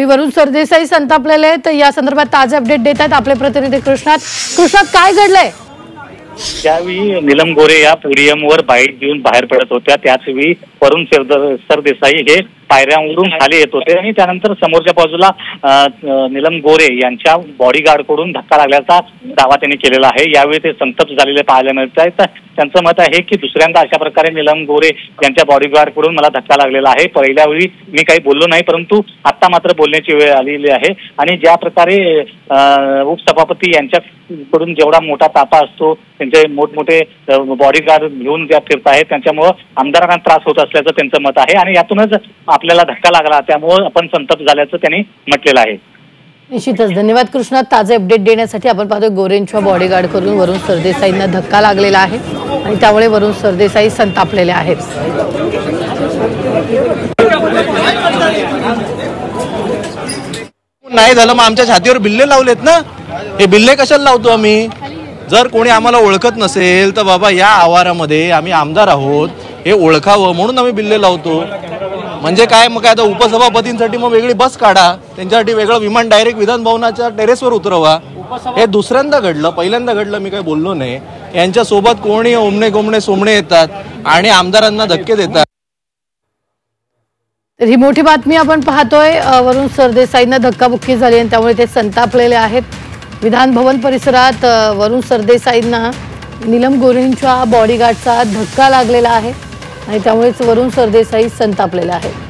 वरुण सरदेसाई संतापलेले आहेत। या संदर्भात ताजे अपडेट देत आहेत आपले प्रतिनिधी कृष्णात काय घडलंय? त्यावेळी नीलम गोरे या पोडियमवर बाईट देऊन बाहेर पडत होत्या, त्याचवेळी वरुण सरदेसाई हे पायऱ्यांवरून खाली येत होते आणि त्यानंतर समोरच्या बाजूला नीलम गोरे यांच्या बॉडीगार्डकडून धक्का लागल्याचा दावा त्यांनी केलेला आहे। यावेळी ते संतप्त झालेले पाहायला मिळत आहेत। त्यांचं मत आहे की दुसऱ्यांदा अशा प्रकारे नीलम गोरे यांच्या बॉडीगार्डकडून मला धक्का लागलेला आहे। पहिल्या वेळी मी काही बोललो नाही, परंतु आता मात्र बोलण्याची वेळ आलेली आहे आणि ज्या प्रकारे उपसभापती यांच्याकडून जेवढा मोठा ताफा असतो, त्यांचे मोठमोठे बॉडीगार्ड घेऊन ज्या फिरत आहेत, त्यांच्यामुळे आमदारांना त्रास होत असल्याचं त्यांचं मत आहे आणि यातूनच आपल्याला धक्का लागला, त्यामुळे आपण संतप्त झाल्याचं त्यांनी म्हटलेलं आहे। निश्चितच धन्यवाद कृष्णा। ताजे अपडेट देण्यासाठी आपण पाहतो गोरेंच्या बॉडीगार्ड करून वरुण सरदेसाईंना धक्का लागलेला आहे आणि त्यामुळे वरुण सरदेसाई संतापलेले आहेत। नाही झालं मग आमच्या छातीवर बिल्ले लावलेत ना, हे बिल्ले कशाला लावतो आम्ही? जर कोणी आम्हाला ओळखत नसेल तर बाबा या आवारामध्ये आम्ही आमदार आहोत हे ओळखावं म्हणून आम्ही बिल्ले लावतो। म्हणजे काय मग आता उपसभापतींसाठी मग वेगळी बस काढा, त्यांच्यासाठी वेगळं विमान डायरेक्ट विधान भवनाच्या टेरेसवर उतरवा। हे दुसऱ्यांदा घडलं, पहिल्यांदा घडलं, मी काही बोललो नाही। यांच्या सोबत कोणी ओमणे गोमणे सोमणे येतात आणि आमदारांना धक्के देतात। ही मोठी बातमी आपण पाहतोय, वरुण सरदेसाईंना धक्काबुक्की झाली आणि त्यामुळे ते संतापलेले आहेत। विधान भवन परिसरात वरुण सरदेसाईंना नीलम गोरेंच्या बॉडीगार्डचा धक्का लागलेला आहे आणि त्यामुळेच वरुण सरदेसाई संतापलेले आहेत।